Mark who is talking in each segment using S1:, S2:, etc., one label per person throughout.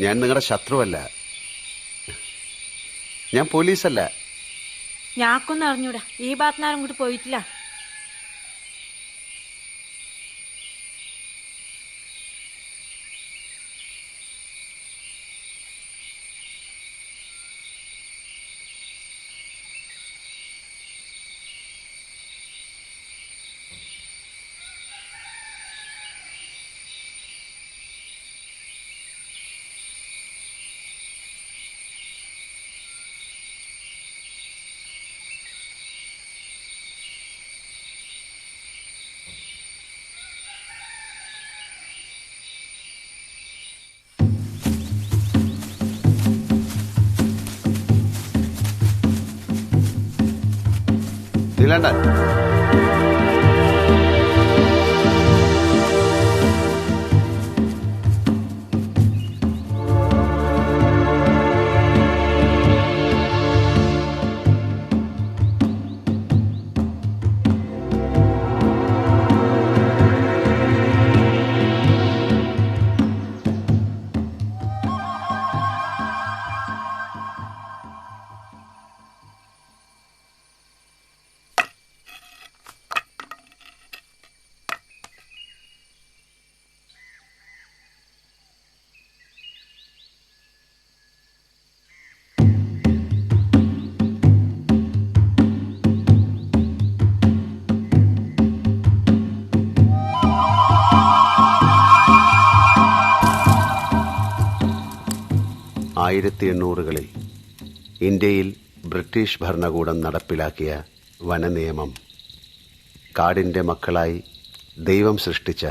S1: ഞാൻ നിങ്ങളുടെ ശത്രുവല്ല, ഞാൻ പോലീസല്ല.
S2: ഞാക്കൊന്നും അറിഞ്ഞൂടാ, ഈ ഭാഗത്തുനിന്ന് അങ്ങോട്ട് പോയിട്ടില്ല.
S1: നീലണ്ട, 1800-കളിൽ ഇന്ത്യയിൽ ബ്രിട്ടീഷ് ഭരണകൂടം നടപ്പിലാക്കിയ വനനിയമം കാടിൻ്റെ മക്കളായി ദൈവം സൃഷ്ടിച്ച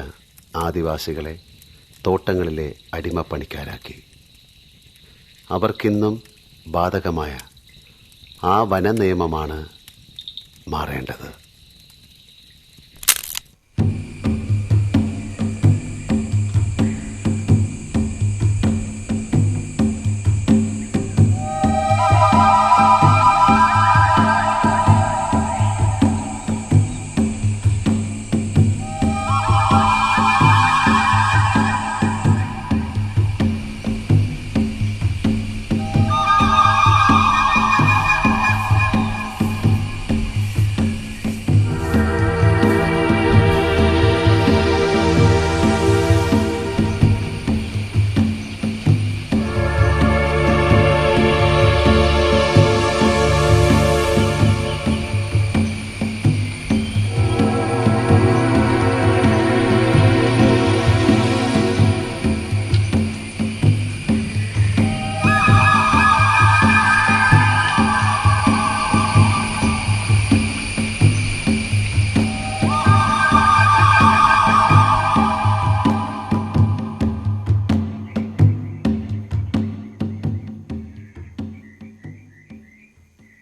S1: ആദിവാസികളെ തോട്ടങ്ങളിലെ അടിമപ്പണിക്കാരാക്കി. അവർക്കിന്നും ബാധകമായ ആ വനനിയമമാണ് മാറേണ്ടത്.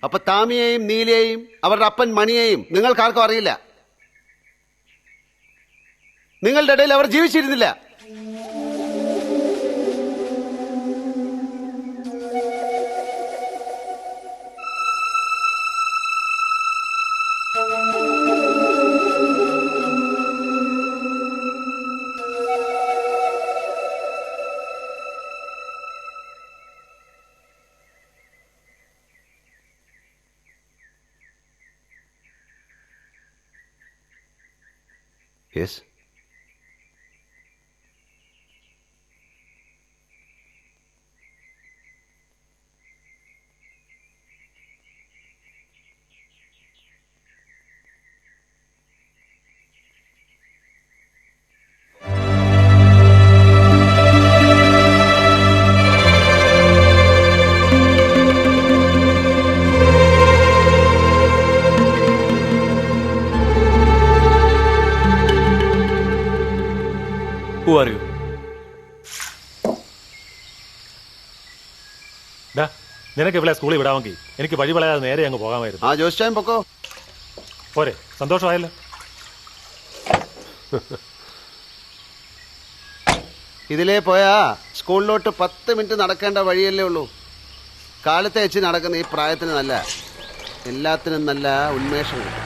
S1: അപ്പൊ താമിയെയും നീലയെയും അവരുടെ അപ്പൻ മണിയെയും നിങ്ങൾക്കാർക്കും അറിയില്ല. നിങ്ങളുടെ ഇടയിൽ അവർ ജീവിച്ചിരുന്നില്ല. Yes,
S3: Who are you? നിനക്ക് ഇവിടെ സ്കൂളിൽ വിടാമെങ്കിൽ എനിക്ക് വഴി വളയാതെ നേരെ അങ്ങ് പോകാമായിരുന്നു.
S1: ആ ജോസ് പൊക്കോ.
S3: പോരെ, സന്തോഷമായല്ലോ.
S1: ഇതിലേ പോയാ സ്കൂളിലോട്ട് 10 മിനിറ്റ് നടക്കേണ്ട വഴിയല്ലേ ഉള്ളൂ. കാലത്തെ വെച്ച് നടക്കുന്ന ഈ പ്രായത്തിന് നല്ല എല്ലാത്തിനും നല്ല ഉന്മേഷം കിട്ടും.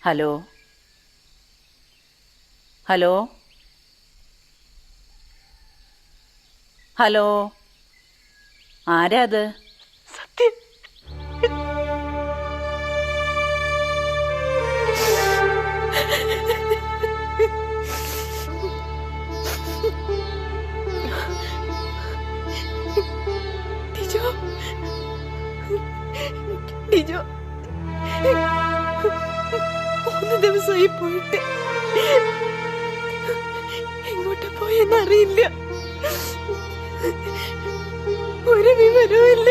S4: ഹലോ ഹലോ ഹലോ ആരാ അത്?
S5: സത്യം. ഡിജോ, ഡിജോ 3 ദിവസമായി പോയിട്ട് എങ്ങോട്ട് പോയെന്നറിയില്ല. ഒരു വിവരവുമില്ല.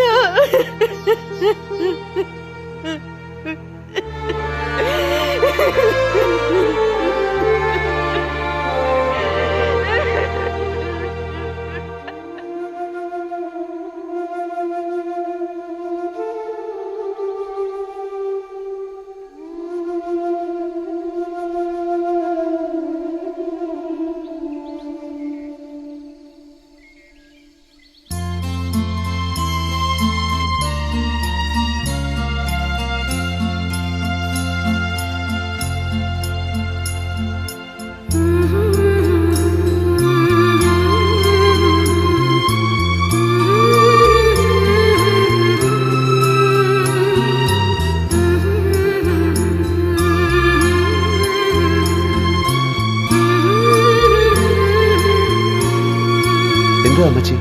S1: എന്താ അമ്മച്ചി?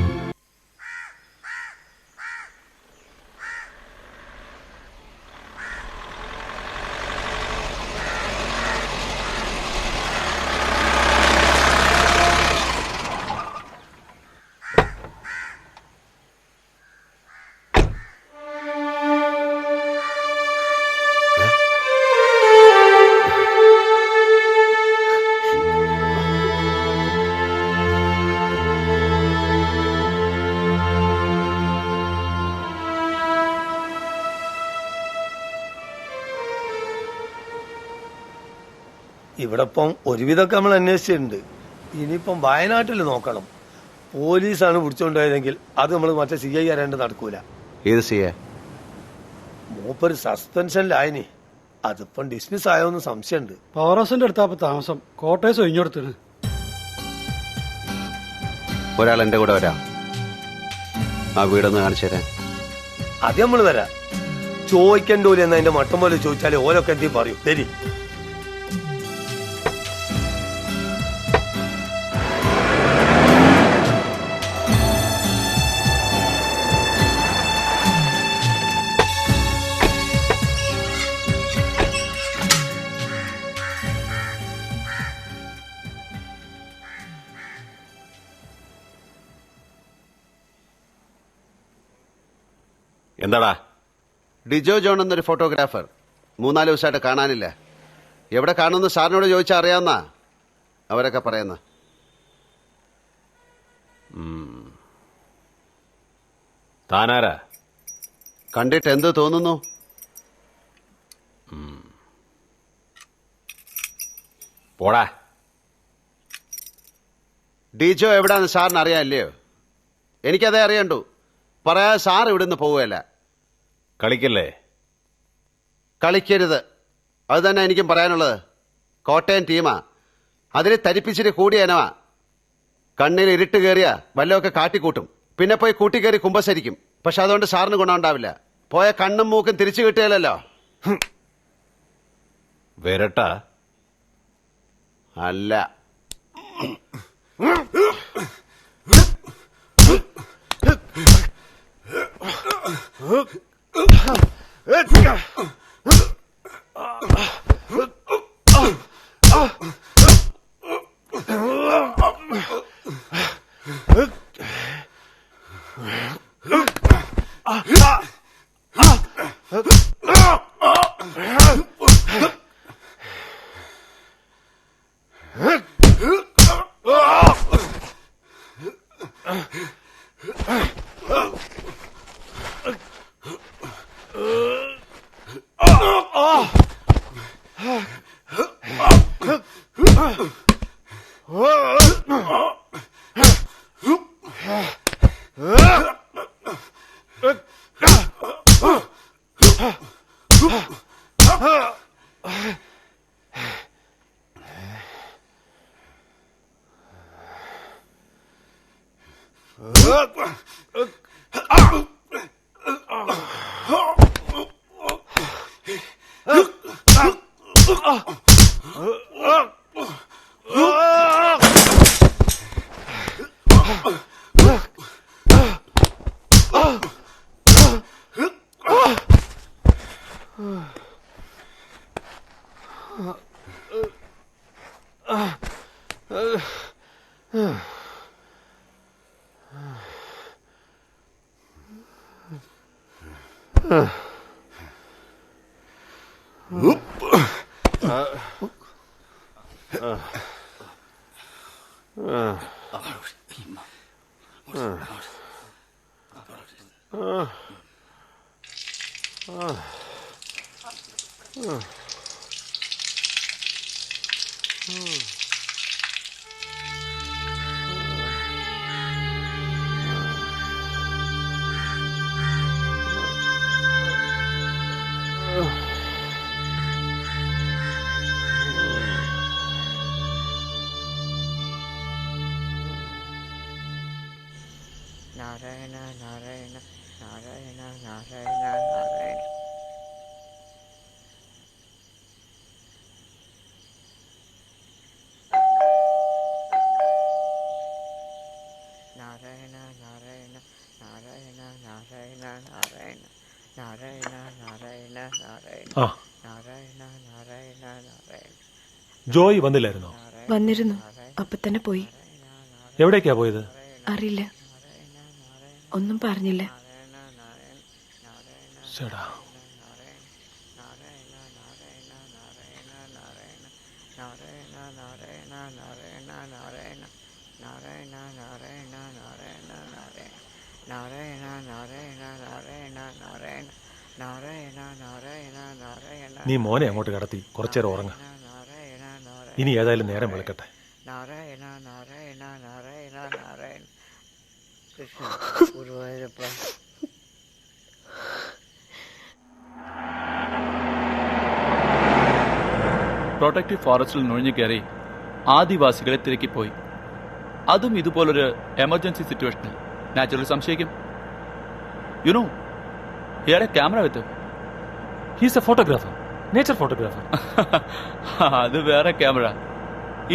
S6: ഇവിടെ ഇപ്പം ഒരുവിധമൊക്കെ നമ്മൾ അന്വേഷിച്ചിട്ടുണ്ട്. ഇനിയിപ്പം വയനാട്ടിൽ നോക്കണം. പോലീസാണ് പിടിച്ചോണ്ടായതെങ്കിൽ അത് നമ്മൾ മറ്റേ CI ആരാണ്ട് നടക്കൂല.
S1: ഏത് CI?
S6: മൂപ്പര് സസ്പെൻഷനിലായിനി. അതിപ്പം ഡിസ്മിസ് ആയോന്ന് സംശയമുണ്ട്.
S7: പവർ ഹൗസിന്റെ അടുത്താപ്പ താമസം. കോട്ടേഴ്സ് ഒഴിഞ്ഞെടുത്തിന്.
S1: ഒരാൾ എന്റെ കൂടെ വരാം. ആ വീടൊന്ന് കാണിച്ചു തരാൻ.
S6: അത് നമ്മൾ വരാം. ചോദിക്കണ്ടോല് എന്നതിന്റെ മട്ടം പോലെ ചോദിച്ചാലേ ഓരൊക്കെ എന്തെങ്കിലും പറയും. ശരി.
S3: എന്താടാ?
S1: ഡിജോ ജോൺ എന്നൊരു ഫോട്ടോഗ്രാഫർ 3-4 ദിവസമായിട്ട് കാണാനില്ല. എവിടെ കാണുമെന്ന് സാറിനോട് ചോദിച്ചാൽ അറിയാവുന്ന അവരൊക്കെ പറയുന്ന.
S3: താനാരാ?
S1: കണ്ടിട്ട് എന്ത് തോന്നുന്നു?
S3: പോടാ.
S1: ഡിജോ എവിടാന്ന് സാറിന് അറിയാനില്ലയോ? എനിക്കതേ അറിയണ്ടു. പറയാ സാർ ഇവിടുന്ന് പോവുകയല്ല.
S3: കളിക്കല്ലേ?
S1: കളിക്കരുത്. അത് തന്നെ എനിക്കും പറയാനുള്ളത്. കോട്ടയം ടീമാ. അതിൽ തരിപ്പിച്ചിട്ട് കൂടിയ ഇനവാ. കണ്ണിൽ ഇരുട്ട് കയറിയ വല്ലതൊക്കെ കാട്ടിക്കൂട്ടും. പിന്നെ പോയി കൂട്ടിക്കയറി കുമ്പസരിക്കും. പക്ഷെ അതുകൊണ്ട് സാറിന് ഗുണമുണ്ടാവില്ല. പോയ കണ്ണും മൂക്കും തിരിച്ചു കിട്ടുകയല്ലോ.
S3: വരട്ട
S1: അല്ല.
S8: നാരായണ നാരായണ നാരായണ നാരായണ നാരായണ. നാരായണ നാരായണ നാരായണ നാരായണ നാരായണ നാരായണ നാരായണ നാരായണ
S3: ആ
S8: നാരായണ നാരായണ നാരായണ.
S3: ജോയ് വന്നില്ലായിരുന്നോ?
S5: വന്നിരുന്നു, അപ്പൊ തന്നെ പോയി.
S3: എവിടേക്കാ പോയത്?
S5: അറിയില്ല, ഒന്നും പറഞ്ഞില്ല.
S3: ചേടാ, നീ മോനെ അങ്ങോട്ട് കടത്തി കുറച്ചേരം ഉറങ്ങ. ഇനി ഏതായാലും നേരം വെളുക്കട്ടെ.
S8: നാരായണ നാരായണ നാരായണ നാരായണ. കൃഷ്ണ ഗുരുവായൂരപ്പ.
S9: പ്രൊട്ടക്റ്റീവ് ഫോറസ്റ്റിൽ നുഴഞ്ഞു കയറി ആദിവാസികളെ തിരക്കിപ്പോയി. അതും ഇതുപോലൊരു എമർജൻസി സിറ്റുവേഷനിൽ നാച്ചുറൽ സംശയിക്കും. യുനോ ഇയാളെ camera with.
S3: He's a photographer, nature photographer.
S9: അത് വേറെ ക്യാമറ.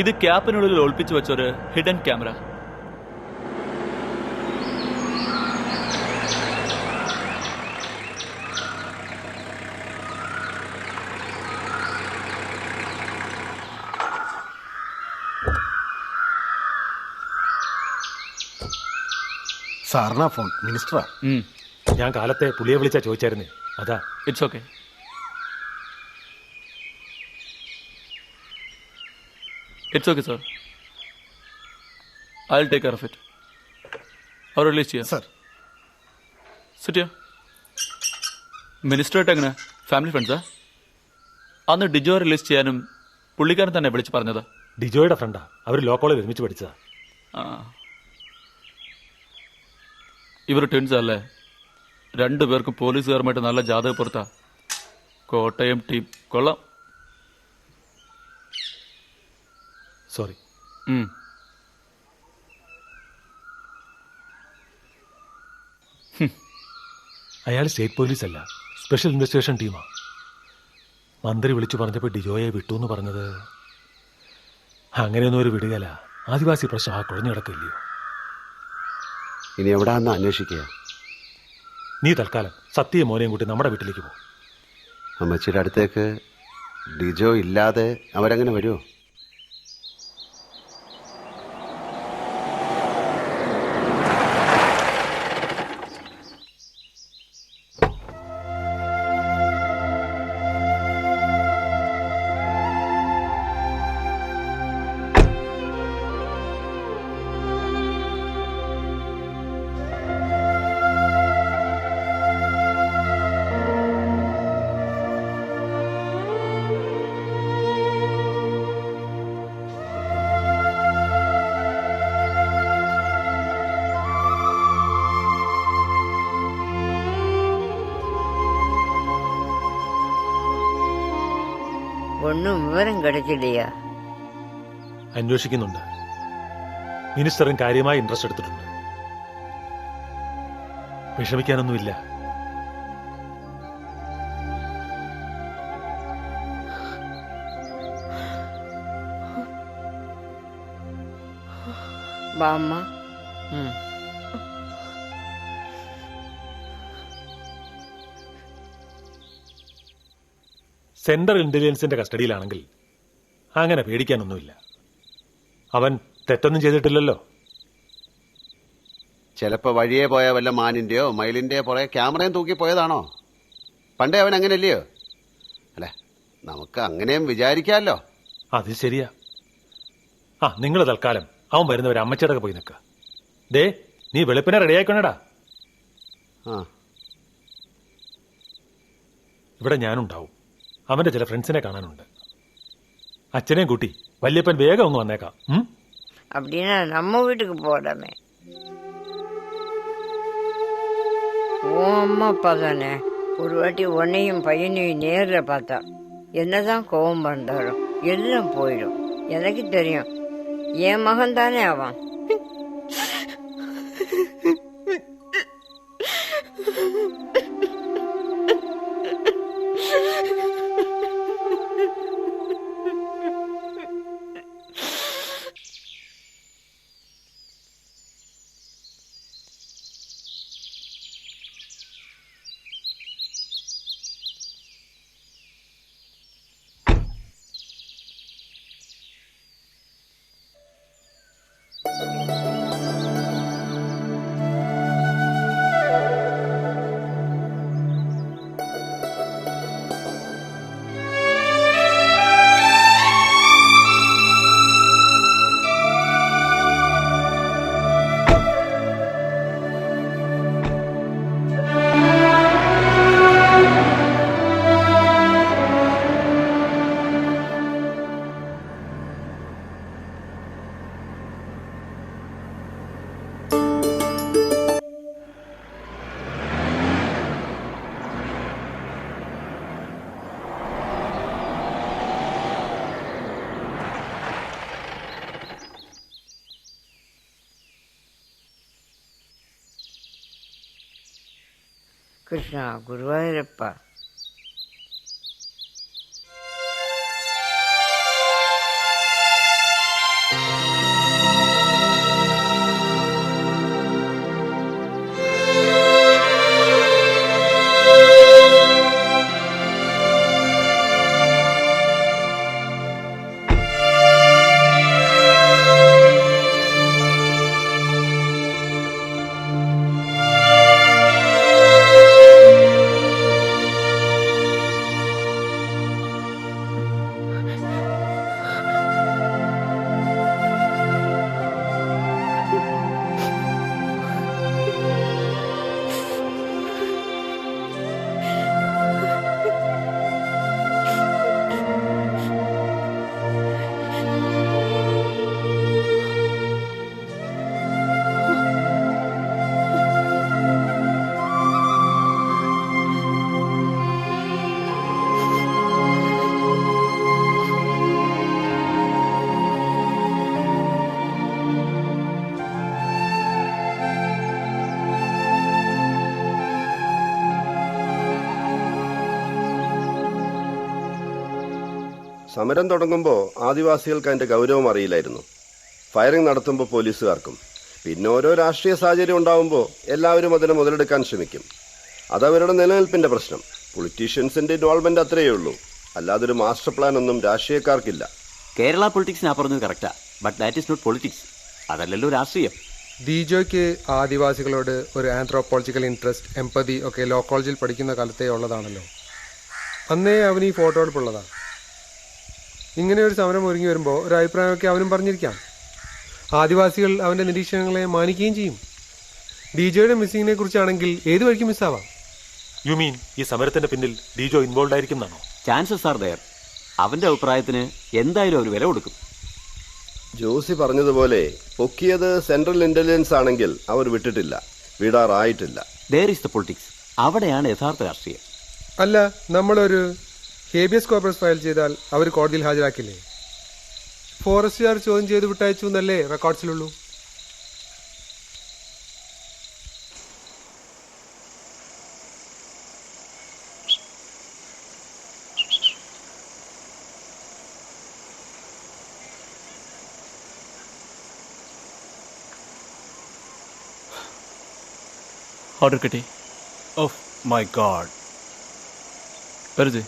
S9: ഇത് ക്യാപ്പിനുള്ളിൽ ഒളിപ്പിച്ചു വെച്ചൊരു ഹിഡൻ ക്യാമറ.
S10: സാറിനാ ഫോൺ, മിനിസ്റ്ററാ.
S3: ഞാൻ കാലത്തെ പുള്ളിയെ വിളിച്ചാ ചോദിച്ചായിരുന്നേ, അതാ.
S9: It's okay. It's okay sir, I will take care of it. അവർ റിലീസ് ചെയ്യാം
S10: സർ.
S9: സിറ്റിയ മിനിസ്റ്ററായിട്ട് എങ്ങനെ ഫാമിലി ഫ്രണ്ട്സാ? അന്ന് ഡിജോ റിലീസ് ചെയ്യാനും പുള്ളിക്കാരൻ തന്നെ വിളിച്ച് പറഞ്ഞതാ.
S3: ഡിജോയുടെ ഫ്രണ്ടാ, അവർ ലോ കോളേജിൽ ഒരുമിച്ച് പഠിച്ചതാ.
S9: ഇവർ ട്വിൻസ് അല്ലേ? രണ്ടുപേർക്കും പോലീസുകാരുമായിട്ട് നല്ല ജാതക പുറത്താ. കോട്ടയം ടീം കൊള്ളാം.
S3: സോറി. അയാൾ സ്റ്റേറ്റ് പോലീസ് അല്ല, സ്പെഷ്യൽ ഇൻവെസ്റ്റിഗേഷൻ ടീമാ. മന്ത്രി വിളിച്ചു പറഞ്ഞപ്പോൾ ഡിജോയെ വിട്ടു എന്ന് പറഞ്ഞത് അങ്ങനെയൊന്നും ഒരു വിടുകല. ആദിവാസി പ്രശ്നം ആ കുഴഞ്ഞു കിടക്കില്ലയോ?
S1: ഇനി എവിടാന്ന് അന്വേഷിക്കുക?
S3: നീ തൽക്കാലം സത്യം മോനെയും കൂട്ടി നമ്മുടെ വീട്ടിലേക്ക് പോകും.
S1: അമ്മച്ചിയുടെ അടുത്തേക്ക് ഡിജോ ഇല്ലാതെ അവരങ്ങനെ വരുമോ?
S8: ഒന്നും വിവരം கிடைக்கலையா?
S3: അന്വേഷിക്കുന്നുണ്ട്. മിനിസ്റ്ററും കാര്യമായി ഇൻട്രസ്റ്റ് എടുത്തിട്ടുണ്ട്. വിഷമിക്കാനൊന്നുമില്ല.
S8: ബാമ്മ.
S3: സെൻട്രൽ ഇന്റലിജൻസിന്റെ കസ്റ്റഡിയിലാണെങ്കിൽ അങ്ങനെ പേടിക്കാനൊന്നുമില്ല. അവൻ തെറ്റൊന്നും ചെയ്തിട്ടില്ലല്ലോ.
S1: ചിലപ്പോ വഴിയെ പോയ വല്ല മാനിന്റെയോ മയിലിന്റെയോ പുറകെ ക്യാമറയും തൂക്കി പോയതാണോ? പണ്ടേ അവൻ അങ്ങനെയല്ലയോ? അല്ലെ, നമുക്ക് അങ്ങനെയും വിചാരിക്കാമല്ലോ.
S3: അത് ശരിയാ. നിങ്ങൾ തൽക്കാലം അവൻ വരുന്നവരെ അമ്മച്ചടക്ക് പോയി നിൽക്ക. ദേ, നീ വെളുപ്പിനെ റെഡിയായിക്കൊണ്ടടാ. ഇവിടെ ഞാനുണ്ടാവും. അവന്റെ ചില ഫ്രണ്ട്സിനെ കാണാനുണ്ട്. അച്ഛനെയും കൂട്ടി വല്യപ്പൻ വേഗം ഒന്ന് വന്നേക്കാം.
S8: அப்படின்னா நம்ம வீட்டுக்கு போடாமே. உன் அம்மா அப்பா தானே. ஒரு வாட்டி உன்னையும் பையனையும் நேரில் பார்த்தா என்னதான் கோபம் பண்றாரோ எல்லாம் போயிடும். எனக்கு தெரியும். என் மகன் தானே அவன். കൃഷ്ണ ഗുരുവായൂരപ്പ.
S11: സമരം തുടങ്ങുമ്പോൾ ആദിവാസികൾക്ക് അതിന്റെ ഗൗരവം അറിയില്ലായിരുന്നു. ഫയറിംഗ് നടത്തുമ്പോൾ പോലീസുകാർക്കും. പിന്നെ ഓരോ രാഷ്ട്രീയ സാഹചര്യം ഉണ്ടാവുമ്പോൾ എല്ലാവരും അതിനെ മുതലെടുക്കാൻ ശ്രമിക്കും. അതവരുടെ നിലനിൽപ്പിന്റെ പ്രശ്നം. പൊളിറ്റീഷ്യൻസിന്റെ ഇൻവോൾവ്മെന്റ് അത്രയേ ഉള്ളൂ. അല്ലാതൊരു മാസ്റ്റർ പ്ലാൻ ഒന്നും രാഷ്ട്രീയക്കാർക്കില്ല.
S12: കേരള പൊളിറ്റിക്സ് ഞാൻ പറഞ്ഞത് കറക്റ്റാ, but that is not politics. അതല്ലല്ലോ രാഷ്ട്രീയം.
S13: ഡിജോയ്ക്ക് ആദിവാസികളോട് ഒരു ആന്ത്രോപോളജിക്കൽ ഇൻട്രസ്റ്റ്, എംപതി ഒക്കെ ലോ കോളേജിൽ പഠിക്കുന്ന കാലത്തേ ഉള്ളതാണല്ലോ. അന്നേ അവന് ഈ ഫോട്ടോ എടുപ്പുള്ളതാണ്. ഇങ്ങനെ ഒരു സമരം ഒരുങ്ങി വരുമ്പോൾ ഒരു അഭിപ്രായമൊക്കെ അവനും പറഞ്ഞിരിക്കാം. ആദിവാസികൾ അവൻ്റെ നിരീക്ഷണങ്ങളെ മാനിക്കുകയും ചെയ്യും. ഡിജോയുടെ മിസ്സിങ്ങിനെ കുറിച്ചാണെങ്കിൽ ഏത് വഴിക്ക് മിസ്സാവാം.
S3: യു മീൻ ഈ സമരത്തിന്റെ പിന്നിൽ ഡിജോ ഇൻവോൾവ് ആയിരിക്കും എന്നാണോ?
S12: Chances are there. അവന്റെ അഭിപ്രായത്തിന് എന്തായാലും അവർ വില കൊടുക്കും.
S11: ജോസി പറഞ്ഞതുപോലെ പൊക്കിയത് സെൻട്രൽ ഇന്റലിജൻസ് ആണെങ്കിൽ അവർ വിട്ടിട്ടില്ല, വിടാറായിട്ടില്ല.
S12: There is the politics. അവിടെയാണ് യഥാർത്ഥ രാഷ്ട്രീയം.
S13: അല്ല, നമ്മളൊരു ഹേബിയസ് കോർപ്പസ് ഫയൽ ചെയ്താൽ അവർ കോടതിയിൽ ഹാജരാക്കില്ലേ? ഫോറസ്റ്റുകാർ ചോദ്യം ചെയ്ത് വിട്ടയച്ചു എന്നല്ലേ റെക്കോർഡ്സിലുള്ളൂ.
S9: ഓർഡർ കിട്ടി.
S10: Oh my god.
S9: വെറുതെ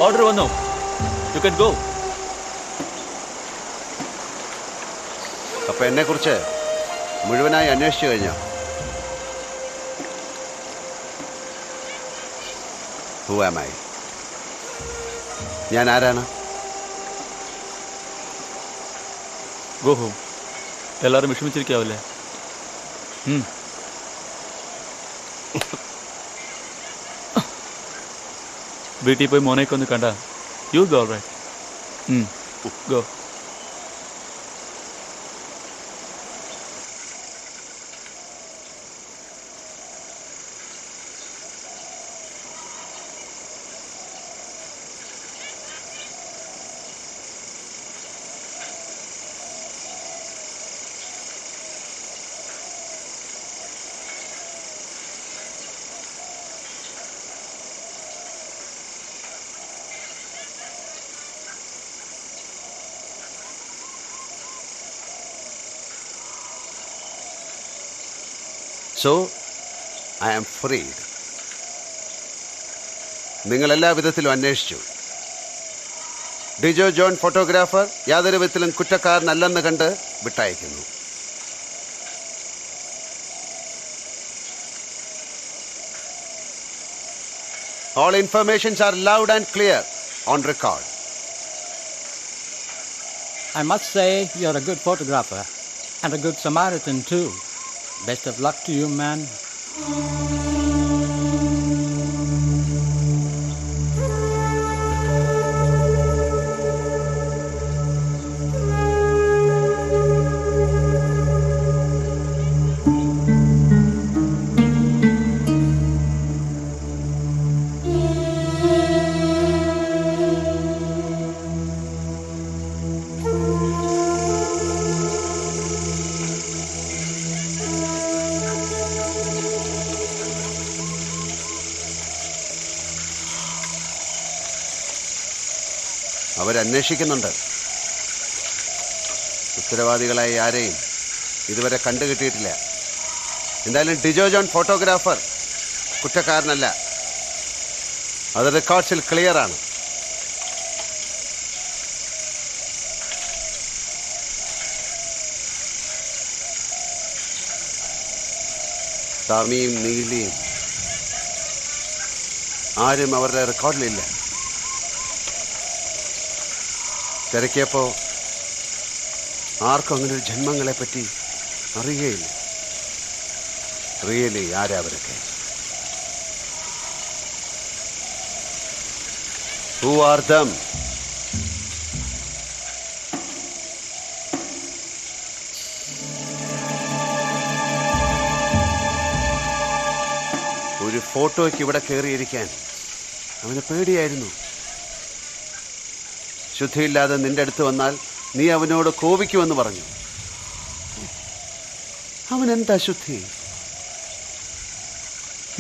S9: ഓർഡർ വന്നു. You can go.
S1: അപ്പൊ എന്നെ കുറിച്ച് മുഴുവനായി അന്വേഷിച്ചു കഴിഞ്ഞോ? Who am I? ഞാൻ ആരാണ്?
S9: Go home. എല്ലാവരും വിഷമിച്ചിരിക്കാവല്ലേ? വീട്ടിൽ പോയി മോനേക്ക് ഒന്ന് കണ്ട you go right. Go.
S1: So, I am freed. നിങ്ങൾ എല്ലാ വിധത്തിലും അന്വേഷിച്ചു. ഡിജോ ജോൺ ഫോട്ടോഗ്രാഫർ യാതൊരു വിധത്തിലും കുറ്റക്കാരനല്ലെന്ന് കണ്ട് വിട്ടയക്കുന്നു. All informations are loud and clear on record.
S14: I must say you're a good photographer and a good Samaritan too. Best of luck to you, man.
S1: അവരന്വേഷിക്കുന്നുണ്ട്. ഉത്തരവാദികളായി ആരെയും ഇതുവരെ കണ്ടുകിട്ടിയിട്ടില്ല. എന്തായാലും ഡിജോ ജോൺ ഫോട്ടോഗ്രാഫർ കുറ്റക്കാരനല്ല. അത് റെക്കോർഡ്സിൽ ക്ലിയർ ആണ്. താമിയും നീലിയും ആരും അവരുടെ റെക്കോർഡിലില്ല. തിരക്കിയപ്പോ ആർക്കും അങ്ങനെ ഒരു ജന്മങ്ങളെപ്പറ്റി അറിയുകയില്ല. റിയലി ആരാ അവരൊക്കെ? Who are them? ഒരു ഫോട്ടോയ്ക്ക് ഇവിടെ കയറിയിരിക്കാൻ അവന് പേടിയായിരുന്നു. ശുദ്ധിയില്ലാതെ നിന്റെ അടുത്ത് വന്നാൽ നീ അവനോട് കോപിക്കുമെന്ന് പറഞ്ഞു. അവൻ എന്താ ശുദ്ധി?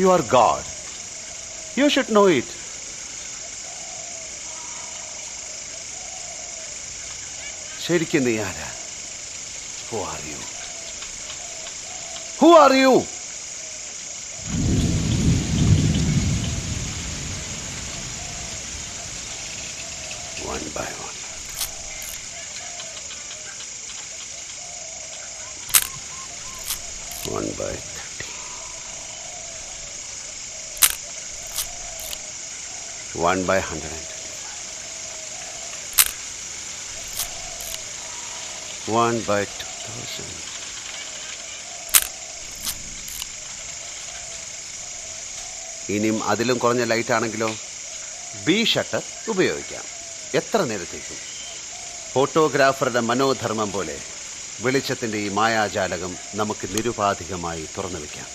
S1: You are God. You should know it. ശരിക്കും നീ ആരാ? Who are you? Who are you? One by one. One by 30. One by 100. One by 2000. ഇനിയും അതിലും കുറഞ്ഞ ലൈറ്റ് ആണെങ്കിലോ ബി ഷട്ടർ ഉപയോഗിക്കാം. എത്ര നേരത്തേക്കും? ഫോട്ടോഗ്രാഫറുടെ മനോധർമ്മം പോലെ വെളിച്ചത്തിൻ്റെ ഈ മായാജാലകം നമുക്ക് നിരുപാധികമായി തുറന്നു വയ്ക്കാം.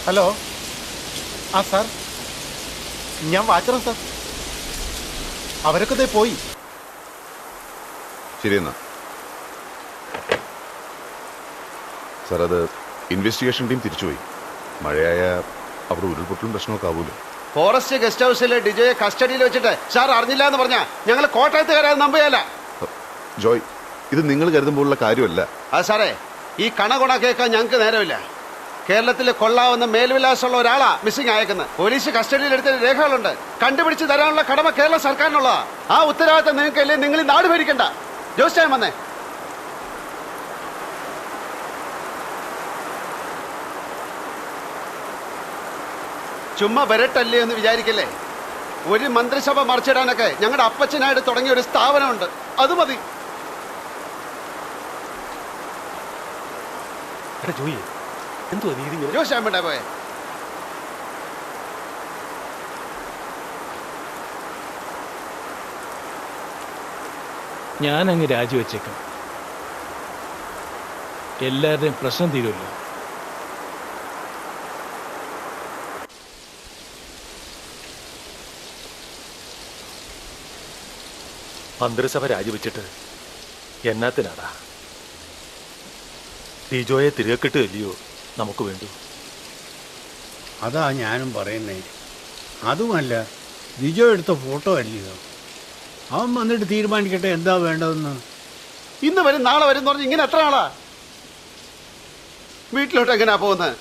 S15: ഹലോ, ആ സാർ, ഞാൻ വാച്ചറാം സാർ. അവരൊക്കെ ദേ പോയി.
S16: ശരി എന്നാ സാർ, അത് ഇൻവെസ്റ്റിഗേഷൻ ടീം തിരിച്ചുപോയി. മഴയായ അവിടെ ഉരുൾപൊട്ടലും പ്രശ്നമൊക്കെ ആവൂലോ.
S1: ഫോറസ്റ്റ് ഗസ്റ്റ് ഹൗസിൽ ഡിജോയെ കസ്റ്റഡിയിൽ വെച്ചിട്ട് സാർ അറിഞ്ഞില്ല എന്ന് പറഞ്ഞാ ഞങ്ങൾ കോട്ടയത്തുകാരാതെ നമ്പുകയല്ല.
S16: ജോയ്, ഇത് നിങ്ങൾ കരുതുമ്പോഴുള്ള കാര്യമല്ല.
S1: ആ സാറേ, ഈ കണകുണ കേൾക്കാൻ ഞങ്ങൾക്ക് നേരമില്ല. കേരളത്തിൽ കൊള്ളാവുന്ന മേൽവിലാസമുള്ള ഒരാളാ മിസ്സിംഗ് അയക്കുന്നത്. പോലീസ് കസ്റ്റഡിയിൽ എടുത്ത രേഖകളുണ്ട്. കണ്ടുപിടിച്ച് തരാനുള്ള കടമ കേരള സർക്കാരിനുള്ളതാ. ആ ഉത്തരവാദിത്തം നിങ്ങൾക്കല്ലേ? നിങ്ങൾ ഈ നാട് ഭരിക്കണ്ട. ജോസ് വന്നേ. ചുമ്മാ വരട്ടല്ലേ എന്ന് വിചാരിക്കല്ലേ. ഒരു മന്ത്രിസഭ മറിച്ചിടാനൊക്കെ ഞങ്ങളുടെ അപ്പച്ചനായിട്ട് തുടങ്ങിയ ഒരു സ്ഥാപനമുണ്ട്. അത് മതി. ജോസ് പോയെ
S3: ഞാനങ്ങ് രാജിവെച്ചേക്കാം. എല്ലാവരുടെയും പ്രശ്നം തീരുമല്ലോ. മന്ത്രിസഭ രാജിവെച്ചിട്ട് എന്നാത്തിനാടാ? ഡിജോയെ തിരികെ കിട്ടുകയല്ലയോ നമുക്ക് വേണ്ടു.
S17: അതാ ഞാനും പറയുന്നേ. അതുമല്ല, ഡിജോ എടുത്ത ഫോട്ടോ അല്ലയോ? അവൻ വന്നിട്ട് തീരുമാനിക്കട്ടെ എന്താ വേണ്ടതെന്ന്.
S1: ഇന്ന് വരും നാളെ വരും എന്ന് പറഞ്ഞ് ഇങ്ങനെ എത്ര ആളാ? വീട്ടിലോട്ട് എങ്ങനെയാ പോകുന്നത്?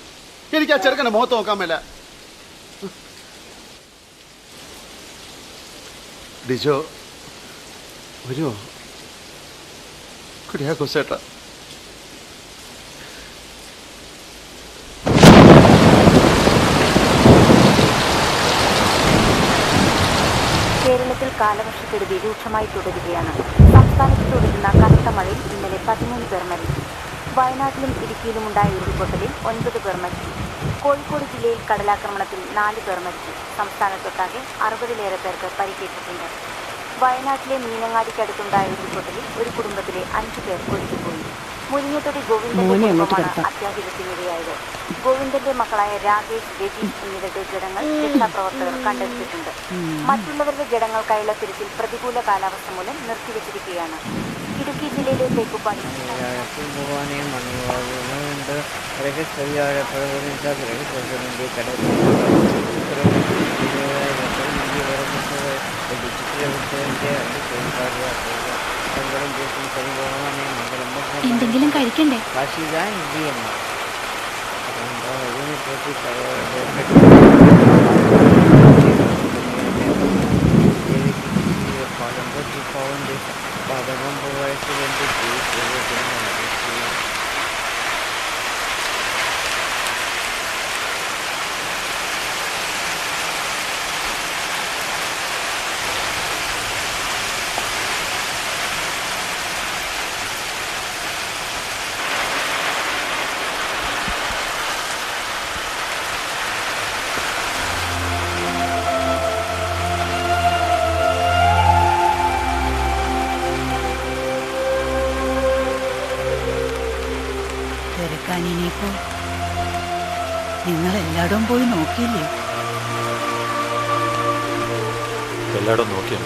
S1: എനിക്ക് ആ ചെറുക്കനെ മുഖത്ത് നോക്കാൻ മേല. ഡിജോ വരുമോ? കുര്യാക്കോസേട്ടാ,
S18: കേരളത്തിൽ കാലവർഷക്കെടുതി രൂക്ഷമായി തുടരുകയാണ്. സംസ്ഥാനത്ത് തുടരുന്ന കനത്ത മഴയിൽ ഇന്നലെ 13 പേർ മരിച്ചു. വയനാട്ടിലും ഇടുക്കിയിലുമുണ്ടായ ഉരുൾപൊട്ടലിൽ 9 പേർ മരിച്ചു. കോഴിക്കോട് ജില്ലയിൽ കടലാക്രമണത്തിൽ 4 പേർ മരിച്ചു. സംസ്ഥാനത്തൊട്ടാകെ 60-ലേറെ പേർക്ക് പരിക്കേറ്റിട്ടുണ്ട്. വയനാട്ടിലെ മീനങ്ങാടിക്കടുത്തുണ്ടായ ഉരുൾപൊട്ടലിൽ ഒരു കുടുംബത്തിലെ 5 പേർ ഒഴുകിപ്പോയി. മുരിങ്ങത്തൊടി ഗോവിന്ദന്റെ കുടുംബമാണ് അത്യാഹിതത്തിനിരയായത്. ഗോവിന്ദന്റെ മക്കളായ രാകേഷ്, രജീഷ് എന്നിവരുടെ ജഡങ്ങൾ രക്ഷാപ്രവർത്തകർ കണ്ടെടുത്തിട്ടുണ്ട്. മറ്റുള്ളവരുടെ ജഡങ്ങൾക്കായുള്ള തിരച്ചിൽ പ്രതികൂല കാലാവസ്ഥ മൂലം നിർത്തിവെച്ചിരിക്കുകയാണ്. ഇടുക്കി ജില്ലയിലെ തേക്കുപാടി
S2: എന്തെങ്കിലും കഴിക്കണ്ടേ?
S4: ഇനിയിപ്പോ നിങ്ങൾ എല്ലായിടവും പോയി നോക്കിയില്ലേ?
S3: എല്ലായിടവും നോക്കിയാ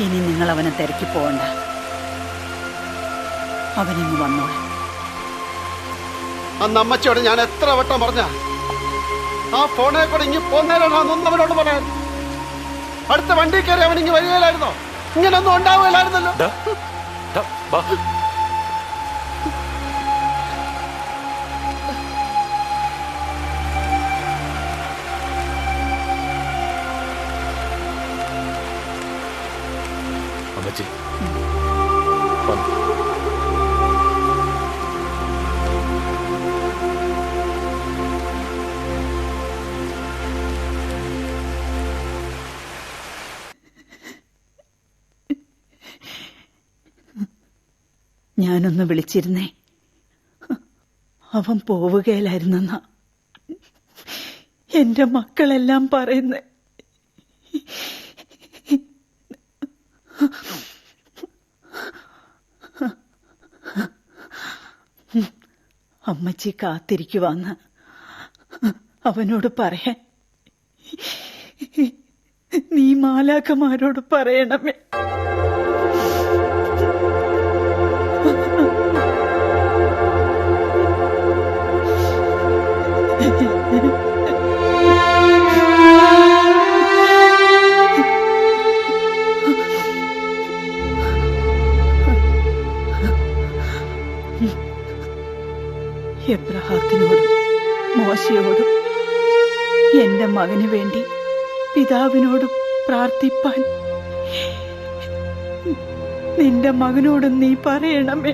S4: ഇനി നിങ്ങൾ അവനെ തിരക്കി പോകണ്ട. അവനിങ്ങ് വന്നോളെ.
S1: അന്ന് അമ്മച്ചിയോട് ഞാൻ എത്ര വട്ടം പറഞ്ഞ ആ ഫോണെ കൂടെ ഇങ്ങി പോന്നേരാണെന്നൊന്നും അവനോട് പറയാൻ. അടുത്ത വണ്ടി കയറി അവൻ ഇങ്ങ് വരികയില്ലായിരുന്നോ? ഇങ്ങനൊന്നും ഉണ്ടാവുകയില്ലായിരുന്നല്ലോ.
S3: അമ്മച്ചി
S4: ഞാനൊന്ന് വിളിച്ചിരുന്നേ, അവൻ പോവുകയില്ലായിരുന്നെന്ന എന്റെ മക്കളെല്ലാം പറയുന്നേ. അമ്മച്ചി കാത്തിരിക്കുവാന്ന് അവനോട് പറയാൻ നീ മാലാഖമാരോട് പറയണമേ. എബ്രഹാത്തിനോടും മോശയോടും എന്റെ മകന് വേണ്ടി പിതാവിനോടും പ്രാർത്ഥിപ്പാൻ നിന്റെ മകനോടും നീ പറയണമേ.